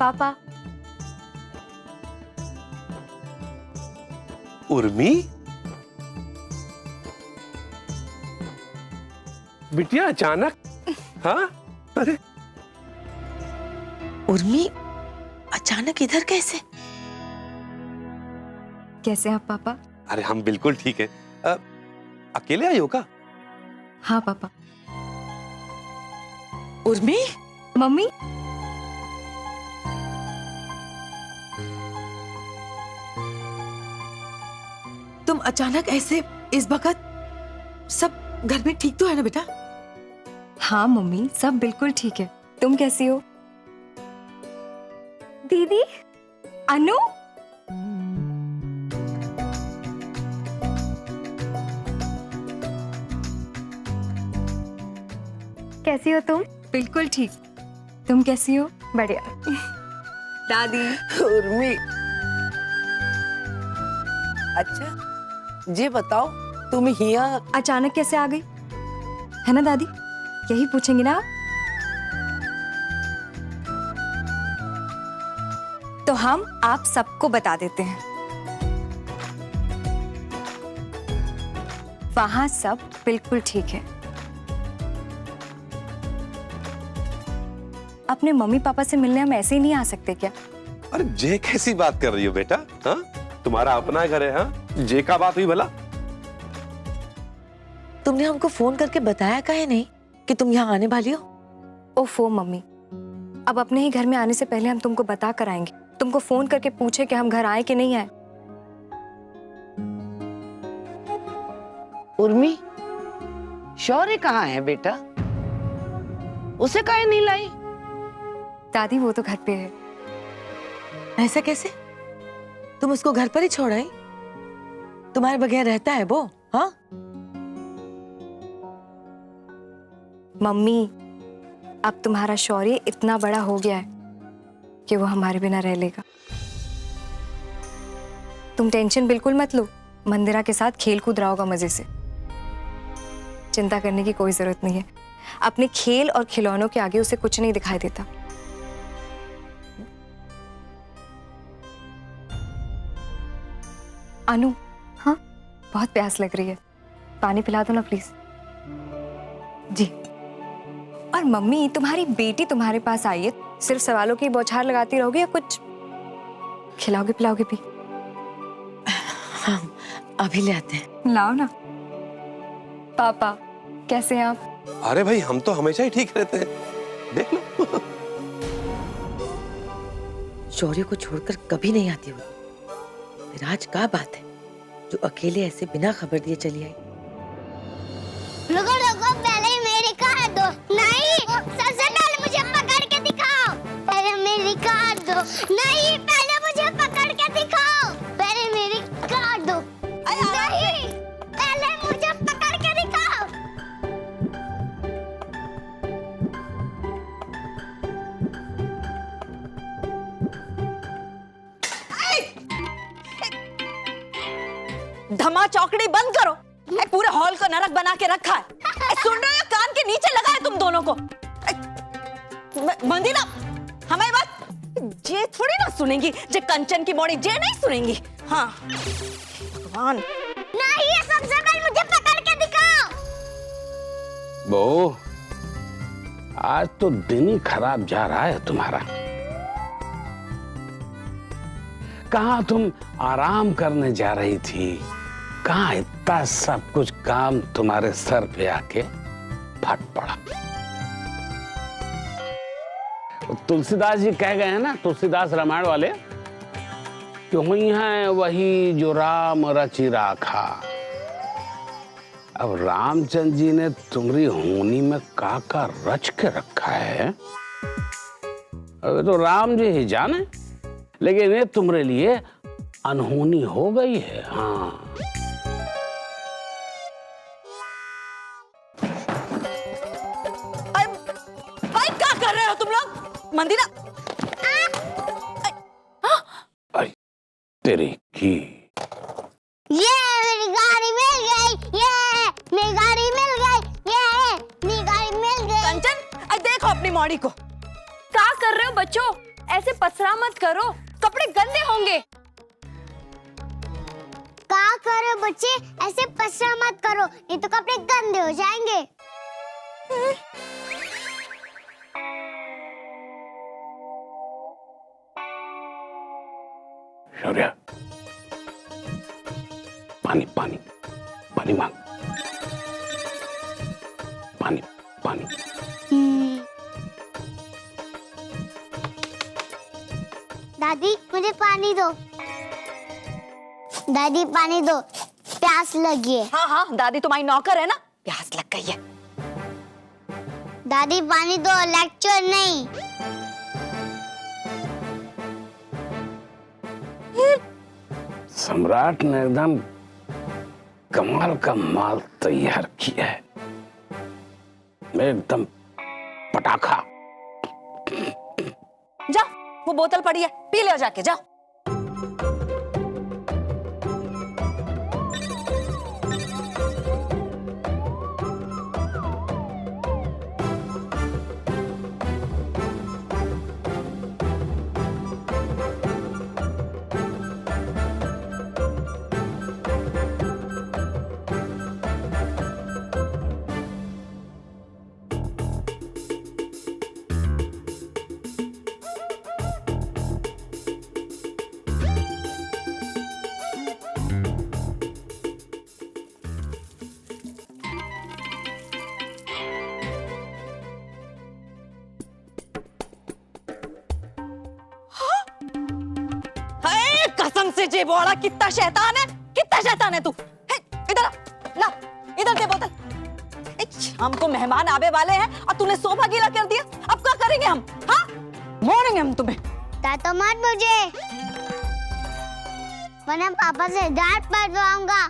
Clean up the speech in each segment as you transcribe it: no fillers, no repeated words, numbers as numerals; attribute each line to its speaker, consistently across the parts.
Speaker 1: पापा।
Speaker 2: उर्मी, बिटिया अचानक? हाँ, अरे
Speaker 3: उर्मी अचानक इधर कैसे?
Speaker 1: कैसे हैं आप पापा?
Speaker 2: अरे हम बिल्कुल ठीक है। अकेले आई हो का?
Speaker 1: हाँ पापा।
Speaker 3: उर्मी,
Speaker 1: मम्मी,
Speaker 3: तुम अचानक ऐसे इस वक्त? सब घर में ठीक तो है ना बेटा?
Speaker 1: हाँ मम्मी, सब बिल्कुल ठीक है। तुम कैसी हो? दीदी, अनु, कैसी हो तुम? बिल्कुल ठीक। तुम कैसी हो? बढ़िया। दादी,
Speaker 3: उर्मी, अच्छा ये बताओ तुम यहाँ
Speaker 1: अचानक कैसे आ गई? है ना दादी? यही पूछेंगी ना आप? तो हम आप सबको बता देते हैं। वहां सब बिल्कुल ठीक है। अपने मम्मी पापा से मिलने हम ऐसे ही नहीं आ सकते क्या?
Speaker 2: अरे जे कैसी बात कर रही हो बेटा? हाँ, तुम्हारा अपना घर है। हाँ, जे का बात हुई भला?
Speaker 3: तुमने हमको फोन करके बताया काहे नहीं कि तुम यहाँ आने वाली हो?
Speaker 1: ओफो मम्मी, अब अपने ही घर में आने से पहले हम तुमको बता कर आएंगे। तुमको फोन करके पूछे कि हम घर आए कि नहीं आए।
Speaker 4: उर्मी, शौर्य कहाँ है बेटा? उसे काहे नहीं लाई?
Speaker 1: दादी वो तो घर पे है।
Speaker 3: ऐसा कैसे? तुम उसको घर पर ही छोड़ आई? तुम्हारे बगैर रहता है वो? हाँ
Speaker 1: मम्मी, अब तुम्हारा शौर्य इतना बड़ा हो गया है कि वो हमारे बिना रह लेगा। तुम टेंशन बिल्कुल मत लो। मंदिरा के साथ खेल कूद रहा होगा मजे से। चिंता करने की कोई जरूरत नहीं है। अपने खेल और खिलौनों के आगे उसे कुछ नहीं दिखाई देता। अनु, हाँ, बहुत प्यास लग रही है। पानी पिला दो ना प्लीज। जी। और मम्मी, तुम्हारी बेटी तुम्हारे पास आई है, सिर्फ सवालों की बौछार लगाती रहोगी या कुछ खिलाओगे पिलाओगे भी?
Speaker 3: हाँ, अभी ले आते हैं।
Speaker 1: लाओ ना। पापा, कैसे हैं आप?
Speaker 2: अरे भाई, हम तो हमेशा ही ठीक रहते हैं, देख लो।
Speaker 3: शौर्य को छोड़कर कभी नहीं आती हो। फिर आज क्या बात है जो अकेले ऐसे बिना खबर दिए चली आई?
Speaker 5: रुको रुको, पहले मेरी कार दो। नहीं, सबसे पहले मुझे पकड़ के दिखाओ। पहले मेरी कार दो। नहीं, पहले मुझे पकड़ के दिखाओ। पहले मेरी कार दो। नहीं, पहले मुझे पकड़ के दिखाओ।
Speaker 6: धमा चौकड़ी बंद करो। पूरे हॉल को नरक बना के रखा है। सुन रहे हो? कान के नीचे लगा है तुम दोनों को। मंदिरा, हमारी बात जे थोड़ी ना सुनेंगी। जे कंचन की बॉडी जे नहीं सुनेंगी। हाँ भगवान।
Speaker 5: नहीं, ये सबसे पहले मुझे पकड़ के दिखाओ।
Speaker 7: बहू, आज तो दिन ही खराब जा रहा है तुम्हारा। कहाँ तुम आराम करने जा रही थी? कहाँ इतना सब कुछ काम तुम्हारे सर पे आके फट पड़ा। तुलसीदास जी कह गए हैं ना, तुलसीदास रामायण वाले, कि हुई है वही जो राम रचि राखा। अब रामचंद्र जी ने तुम्हारी होनी में का रच के रखा है, अब तो राम जी ही जाने, लेकिन ये तुम्हारे लिए अनहोनी हो गई है। हाँ,
Speaker 6: भाई क्या कर रहे हो तुम लोग? मंदिरा,
Speaker 7: तेरी की
Speaker 5: ये मेरी गाड़ी मिल गई। ये मेरी गाड़ी मिल गई। ये मेरी गाड़ी मिल गई।
Speaker 6: कंचन, देखो अपनी मॉडी को।
Speaker 1: क्या कर रहे हो बच्चों? ऐसे पसरा मत करो, कपड़े गंदे होंगे।
Speaker 5: क्या करो बच्चे, ऐसे पसरा मत करो, नहीं तो कपड़े गंदे हो जाएंगे।
Speaker 7: शौर्य, पानी पानी पानी मांग, पानी पानी।
Speaker 5: दादी मुझे पानी दो, दादी पानी दो, प्यास लगी है।
Speaker 6: हाँ हाँ, दादी तुम्हारी नौकर है ना, प्यास लग गई है।
Speaker 5: दादी पानी दो, लेक्चर नहीं।
Speaker 7: सम्राट ने एकदम कमाल का माल तैयार किया है, एकदम पटाखा।
Speaker 6: जाओ, वो बोतल पड़ी है, पी ले जाके, जाओ। कसम से जे बोला, कितना शैतान है, कितना शैतान है तू। इधर ला, इधर दे बोतल। हमको मेहमान आवे वाले हैं और तूने सोफा गीला कर दिया, अब क्या करेंगे हम? हाँ, मोड़ेंगे हम तुम्हें।
Speaker 5: डांटो मत मुझे, वरना पापा से डांट पड़वाऊंगा।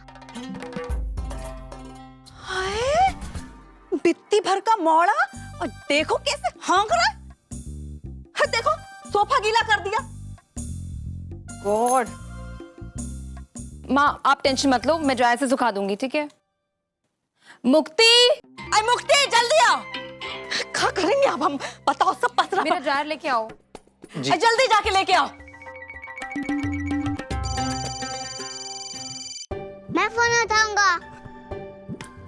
Speaker 6: हाय, बित्ती भर का मोड़ा, और देखो कैसे हाँक रहा है। हाँ, देखो सोफा गीला कर दिया।
Speaker 1: गॉड। माँ आप टेंशन मत लो, मैं ड्रायर से सुखा दूंगी, ठीक है? मुक्ति,
Speaker 6: अरे मुक्ति, जल्दी आओ। क्या करेंगे अब हम, बताओ, सब पसरा।
Speaker 1: मेरा ड्रायर लेके आओ।
Speaker 6: जल्दी जाके लेके आओ।
Speaker 5: मैं फोन उठाऊंगा।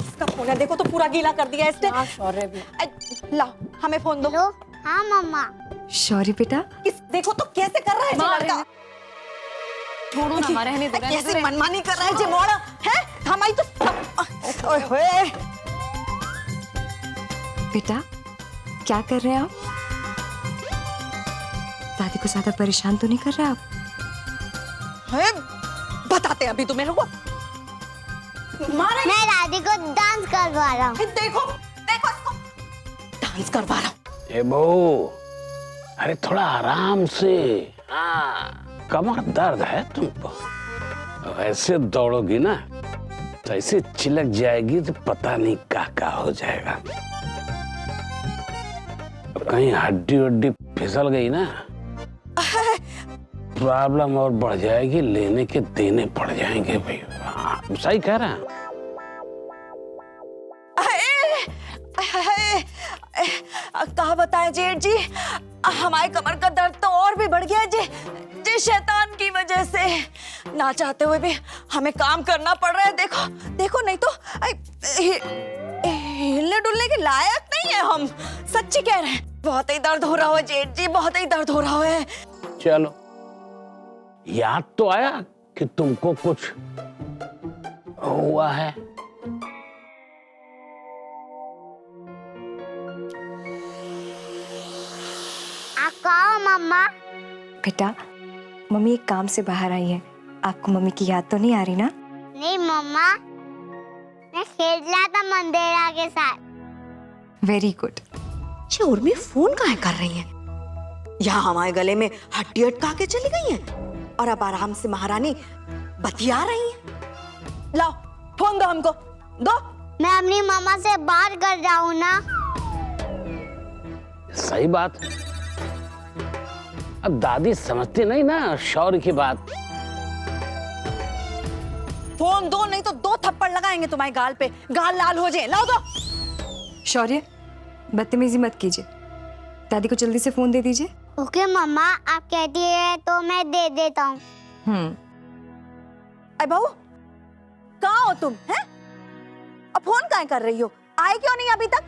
Speaker 6: इसका फोन है, देखो तो पूरा गीला कर दिया इसने।
Speaker 1: शौर्य भी।
Speaker 6: ला, हमें फोन दो।
Speaker 5: हेलो, हाँ मम्मा।
Speaker 1: शौर्य बेटा,
Speaker 6: देखो तो कैसे कर रहा है
Speaker 1: माँ,
Speaker 6: लड़का।
Speaker 1: छोड़ो ना, रहने दो, रहने
Speaker 6: कैसे
Speaker 1: दो।
Speaker 6: मनमानी कर रहा है जे मोड़ा है। हमारी तो ओए होए।
Speaker 1: बेटा क्या कर रहे हैं आप? दादी को ज्यादा परेशान तो नहीं कर रहे आप?
Speaker 6: है, बताते अभी तुम्हें। रुको, मारे।
Speaker 5: मैं दादी को डांस करवा रहा हूँ।
Speaker 6: देखो देखो इसको डांस करवा रहा हूँ।
Speaker 7: ए बहू, अरे थोड़ा आराम से। हाँ, कमर दर्द है तुमको, ऐसे दौड़ोगी ना तो ऐसे चिलक जाएगी तो पता नहीं क्या हो जाएगा। कहीं हड्डी वड्डी फिसल गई ना, प्रॉब्लम और बढ़ जाएगी, लेने के देने पड़ जाएंगे भाई। हाँ, सही कह रहा है।
Speaker 6: कहा बताएं जेठ जी, हमारे कमर का दर्द तो और भी बढ़ गया है जे शैतान की वजह से। ना चाहते हुए भी हमें काम करना पड़ रहा है। देखो देखो, नहीं तो हिलने डुलने के लायक नहीं है हम, सच्ची कह रहे हैं। बहुत ही दर्द हो रहा है जेठ जी, बहुत ही दर्द हो रहा है।
Speaker 7: चलो, याद तो आया कि तुमको कुछ हुआ है।
Speaker 5: आओ मम्मा।
Speaker 1: बेटा मम्मी एक काम से बाहर आई है, आपको मम्मी की याद तो नहीं आ रही ना?
Speaker 5: नहीं मम्मा, मैं खेल रहा था मंदेरा के साथ।
Speaker 1: Very good.
Speaker 6: ये उर्मी फोन काहे कर रही है? यहाँ हमारे गले में हड्डी अटका के चली गई है और अब आराम से महारानी बतिया रही है। लाओ फोन दो हमको, दो।
Speaker 5: मैं अपनी मामा से बात कर रहा हूँ ना।
Speaker 7: सही बात। अब दादी समझती नहीं ना शौर्य की बात।
Speaker 6: फोन दो, नहीं तो 2 थप्पड़ लगाएंगे तुम्हारे गाल पे, गाल लाल हो जाए। लाओ दो।
Speaker 1: शौर्य बदतमीजी मत कीजिए, दादी को जल्दी से फोन दे दीजिए।
Speaker 5: ओके मम्मा, आप कहती है तो मैं दे देता हूँ।
Speaker 6: अरे बहू, कहाँ हो तुम? हैं? अब फोन काहे कर रही हो? आए क्यों नहीं अभी तक?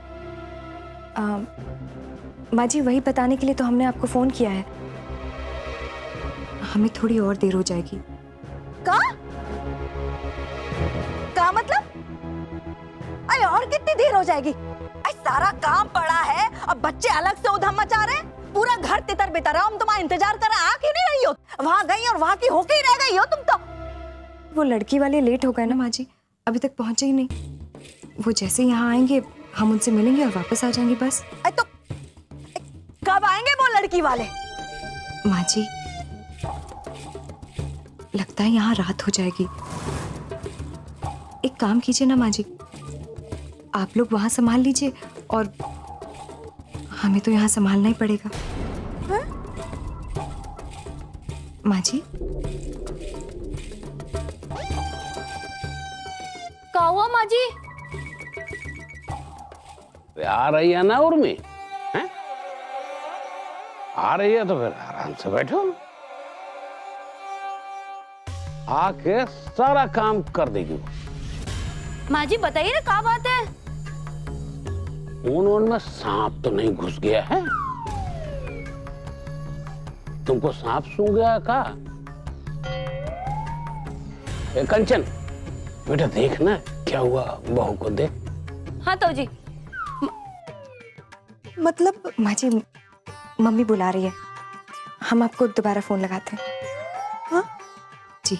Speaker 1: माँ जी, वही बताने के लिए तो हमने आपको फोन किया है। हमें थोड़ी और देर हो जाएगी।
Speaker 6: का मतलब? अरे और कितनी देर हो जाएगी? अरे सारा काम पड़ा है, अब बच्चे अलग से उधम मचा रहे हैं, पूरा घर तितर बितर है। हम तुम्हारा इंतजार कर रहे हैं, आ क्यों नहीं रही हो? वहां गई और वहां की होके ही रह गई हो तुम तो।
Speaker 1: वो लड़की वाले लेट हो गए ना माँ जी, अभी तक पहुंचे ही नहीं। वो जैसे यहाँ आएंगे हम उनसे मिलेंगे और वापस आ जाएंगे बस।
Speaker 6: अरे तो कब आएंगे वो लड़की वाले?
Speaker 1: माँ जी, लगता है यहाँ रात हो जाएगी। एक काम कीजिए ना माँ जी, आप लोग वहां संभाल लीजिए और हमें तो यहाँ संभालना ही पड़ेगा। माँ जी,
Speaker 6: क्या हुआ माँ जी?
Speaker 7: आ रही है ना उर्मी? हैं? आ रही है तो फिर आराम से बैठो, आके सारा काम कर देगी।
Speaker 6: माँ जी बताइए ना, क्या बात है?
Speaker 7: ऊन में सांप तो नहीं घुस गया है? तुमको सांप सूंघ गया है का? ए कंचन, बेटा देखना क्या हुआ, बहू को देख।
Speaker 6: हाँ तो जी।
Speaker 1: मतलब माँ जी, मम्मी बुला रही है, हम आपको दोबारा फोन लगाते हैं। हाँ जी।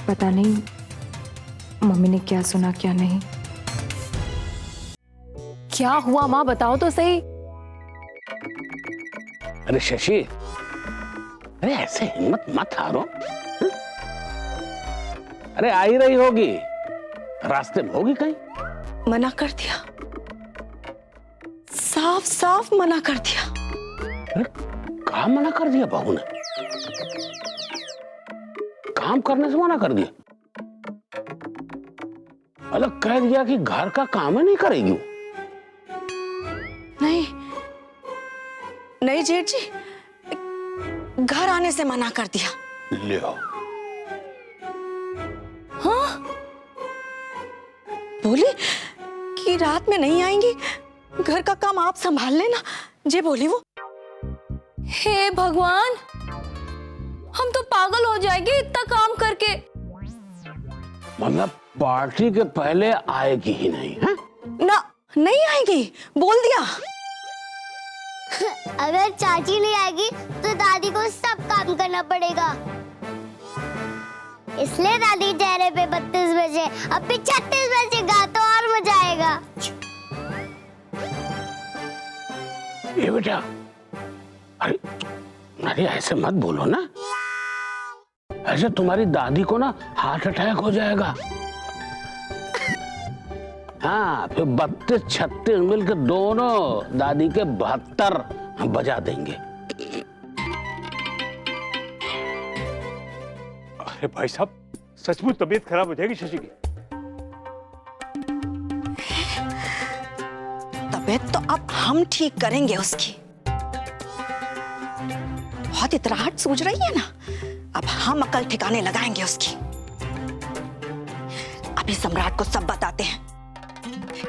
Speaker 1: पता नहीं मम्मी ने क्या सुना क्या नहीं।
Speaker 8: क्या हुआ माँ, बताओ तो सही।
Speaker 7: अरे शशि, अरे ऐसे हिम्मत मत हारो। हैं? अरे आ ही रही होगी, रास्ते में होगी कहीं।
Speaker 6: मना कर दिया, साफ साफ मना कर दिया।
Speaker 7: अरे कहा मना कर दिया बहू ने? काम करने से मना कर दिया? अलग कह दिया कि घर का काम ही नहीं करेगी।
Speaker 6: नहीं नहीं जेठ जी, घर आने से मना कर दिया।
Speaker 7: ले
Speaker 6: हाँ, बोली कि रात में नहीं आएंगी, घर का काम आप संभाल लेना, जे बोली वो।
Speaker 8: हे भगवान, हम तो पागल हो जाएंगे इतना काम करके।
Speaker 7: मतलब पार्टी के पहले आएगी ही नहीं है?
Speaker 6: ना, नहीं आएगी, बोल दिया।
Speaker 5: अगर चाची नहीं आएगी तो दादी को सब काम करना पड़ेगा, इसलिए दादी चेहरे पे 32 बजे, अब 36 बजेगा तो और मजा आएगा।
Speaker 7: ये बेटा, अरे अरे ऐसे मत बोलो ना, ऐसे तुम्हारी दादी को ना हार्ट अटैक हो जाएगा। हाँ, फिर 32-36 मिलकर दोनों दादी के 72 बजा देंगे।
Speaker 9: अरे भाई साहब, सचमुच तबीयत खराब हो जाएगी शशि की।
Speaker 6: तबीयत तो अब हम ठीक करेंगे उसकी। बहुत इतराहट सूझ रही है ना, अब हम अकल ठिकाने लगाएंगे उसकी। अभी सम्राट को सब बताते हैं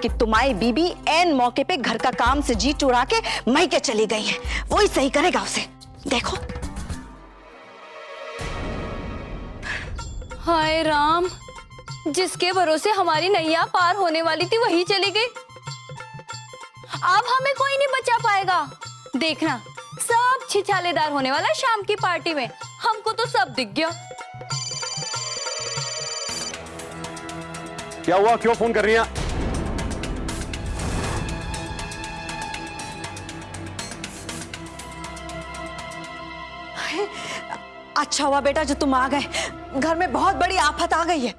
Speaker 6: कि तुम्हारी बीबी ऐन मौके पे घर का काम से जी चुरा के मैके चली गई है, वही सही करेगा उसे। देखो।
Speaker 8: हाय राम, जिसके भरोसे हमारी नैया पार होने वाली थी वही चली गई। अब हमें कोई नहीं बचा पाएगा। देखना, सब छिछालेदार होने वाला है शाम की पार्टी में। हमको तो सब दिख गया।
Speaker 2: क्या हुआ, क्यों फोन कर रही हैं?
Speaker 6: अच्छा हुआ बेटा जो तुम आ गए, घर में बहुत बड़ी आफत आ गई है।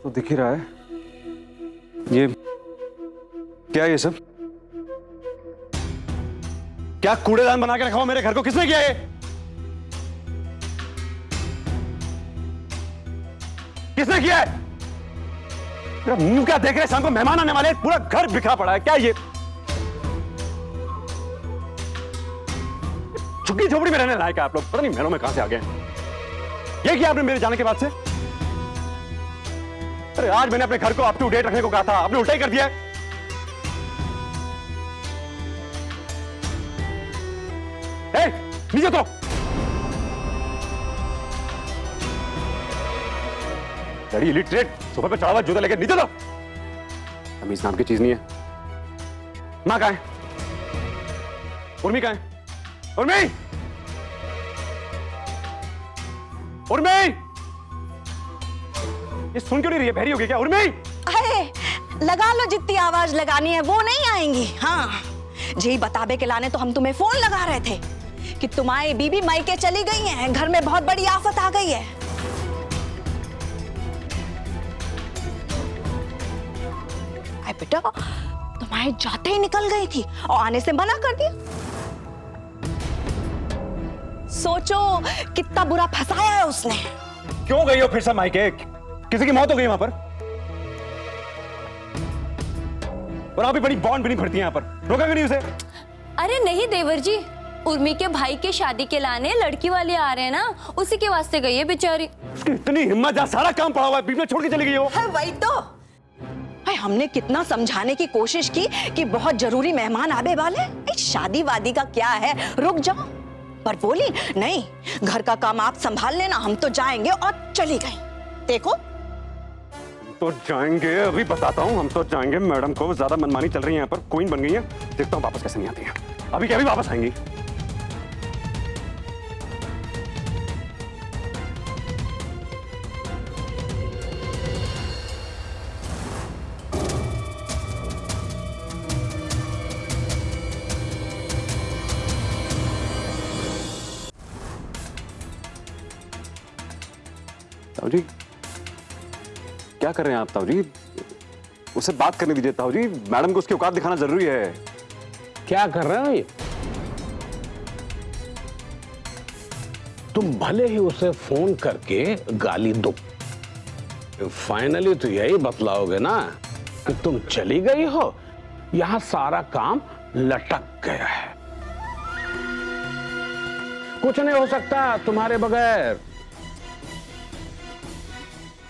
Speaker 10: तो दिख ही रहा है। ये क्या है ये सब? क्या कूड़ेदान बना के रखा हुआ मेरे घर को? किसने किया ये? किसने किया है? मेरा मुंह क्या देख रहे हैं? शाम को मेहमान आने वाले, पूरा घर बिखरा पड़ा है। क्या ये झुग्गी झोपड़ी में रहने लायक है आप लोग? पता नहीं महलों में कहां से आ गए। ये किया आपने मेरे जाने के बाद से? अरे आज मैंने अपने घर को अप टू डेट रखने को कहा था, आपने उल्टा ही कर दिया है। नीचे तो लड़ी इलिटरेट सोफे पे चढ़ा हुआ जूता लेके नीचे तो। तमीज नाम की चीज नहीं है। मां कहां है? उर्मी कहां है? उर्मी! उर्मी! ये सुन क्यों नहीं रही है? बहरी हो गई क्या उर्मी?
Speaker 6: अरे लगा लो जितनी आवाज लगानी है, वो नहीं आएंगी। हाँ, जी बताबे के लाने तो हम तुम्हें फोन लगा रहे थे कि तुम्हारी बीबी मायके चली गई हैं, घर में बहुत बड़ी आफत आ गई है। अरे बेटा, तुम्हारे जाते ही निकल गई थी और आने से मना कर दिया। सोचो कितना बुरा फंसाया है उसने।
Speaker 10: क्यों गई हो फिर से मायके? किसी की मौत हो गई वहां पर? और आप भी बड़ी बॉन्ड भी नहीं भरती हैं यहाँ पर। रोका क्यों नहीं उसे?
Speaker 8: अरे नहीं देवर जी, उर्मी के भाई के शादी के लाने लड़की वाले आ रहे हैं ना, उसी के वास्ते गई है बेचारी।
Speaker 10: उसकी इतनी हिम्मत, जहाँ सारा काम पड़ा हुआ है, बीच में छोड़ के चली गई हो।
Speaker 6: है वही तो। भाई हमने कितना समझाने की कोशिश की कि बहुत जरूरी मेहमान आने वाले, शादी वादी का क्या है, रुक जाओ। पर बोली नहीं, घर का काम आप संभाल लेना, हम तो जाएंगे, और चली गई। देखो
Speaker 10: तो जाएंगे, अभी बताता हूँ। हम तो जाएंगे। मैडम को ज्यादा मनमानी चल रही है यहाँ पर, क्वीन बन गई है। देखता हूँ वापस कैसे नहीं आती है। अभी क्या, अभी वापस आएंगी। ताऊ जी क्या कर रहे हैं आप? ताऊ जी उससे बात करने दीजिए। ताऊ जी मैडम को उसकी औकात दिखाना जरूरी है।
Speaker 7: क्या कर रहे हो ये? तुम भले ही उसे फोन करके गाली दो, फाइनली तो यही बतलाओगे ना कि तुम चली गई हो, यहां सारा काम लटक गया है, कुछ नहीं हो सकता तुम्हारे बगैर।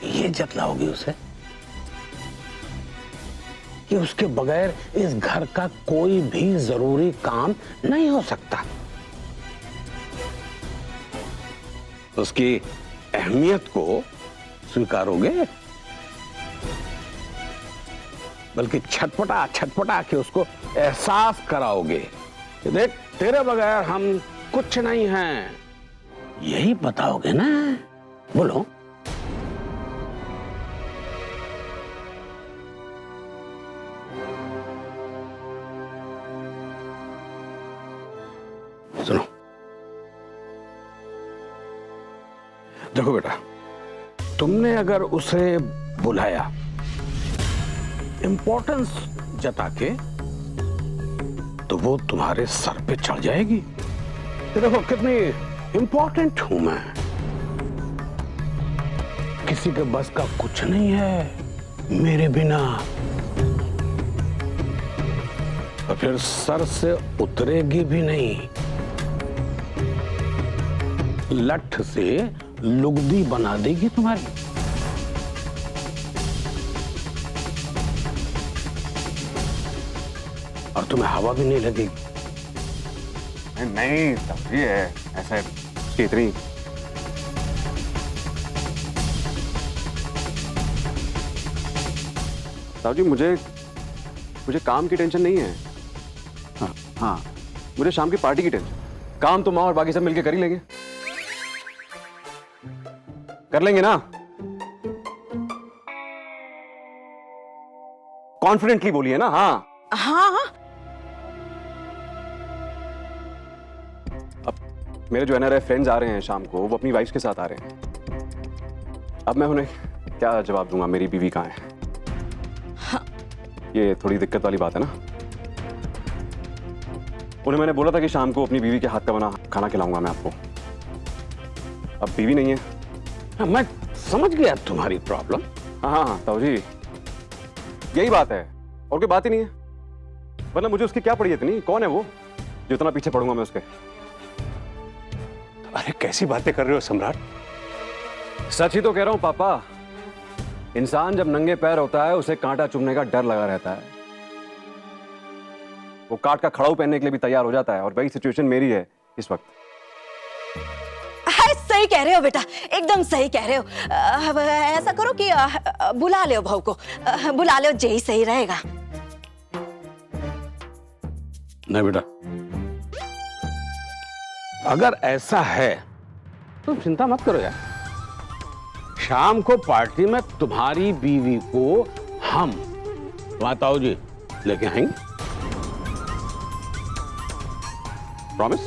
Speaker 7: ये जतलाओगी उसे कि उसके बगैर इस घर का कोई भी जरूरी काम नहीं हो सकता। उसकी अहमियत को स्वीकारोगे, बल्कि छटपटा छटपटा के उसको एहसास कराओगे कि देख तेरे बगैर हम कुछ नहीं हैं। यही बताओगे ना? बोलो। सुनो, देखो बेटा, तुमने अगर उसे बुलाया इंपॉर्टेंस जता के, तो वो तुम्हारे सर पे चढ़ जाएगी। तो देखो कितनी इंपॉर्टेंट हूं मैं, किसी के बस का कुछ नहीं है मेरे बिना। और फिर सर से उतरेगी भी नहीं, लठ से लुगदी बना देगी तुम्हारी। और तुम्हें हवा भी नहीं लगेगी।
Speaker 10: नहीं तभी है ऐसा उसकी इतनी। ताऊ जी मुझे काम की टेंशन नहीं है। हाँ, मुझे शाम की पार्टी की टेंशन। काम तो माँ और बाकी सब मिलके कर ही लेंगे। कर लेंगे ना? कॉन्फिडेंटली बोलिए ना। हाँ
Speaker 6: हाँ,
Speaker 10: मेरे जो NRI फ्रेंड्स आ रहे हैं शाम को, वो अपनी वाइफ के साथ आ रहे हैं। अब मैं उन्हें क्या जवाब दूंगा, मेरी बीवी कहाँ है?
Speaker 6: हाँ।
Speaker 10: ये थोड़ी दिक्कत वाली बात है ना। उन्हें मैंने बोला था कि शाम को अपनी बीवी के हाथ का बना खाना खिलाऊंगा मैं आपको। अब बीवी नहीं है।
Speaker 7: हाँ, मैं समझ गया तुम्हारी प्रॉब्लम।
Speaker 10: हाँ ताऊ जी, यही बात है और कोई बात ही नहीं है। वरना मुझे उसकी क्या पड़ी इतनी? कौन है वो जो इतना पीछे पड़ूंगा मैं उसके?
Speaker 9: अरे कैसी बातें कर रहे हो सम्राट?
Speaker 10: सच ही तो कह रहा हूं पापा। इंसान जब नंगे पैर होता है उसे कांटा चुभने का डर लगा रहता है। वो काट का खड़ाऊ पहनने के लिए भी तैयार हो जाता है, और वही सिचुएशन मेरी है इस वक्त।
Speaker 6: है, सही कह रहे हो बेटा, एकदम सही कह रहे हो। अब ऐसा करो कि बुला लो भाऊ को, बुला लो, यही सही रहेगा।
Speaker 7: नहीं बेटा, अगर ऐसा है तो चिंता मत करो यार। शाम को पार्टी में तुम्हारी बीवी को हम, तुम्हारे ताऊ जी, लेके आएंगे।
Speaker 10: प्रॉमिस?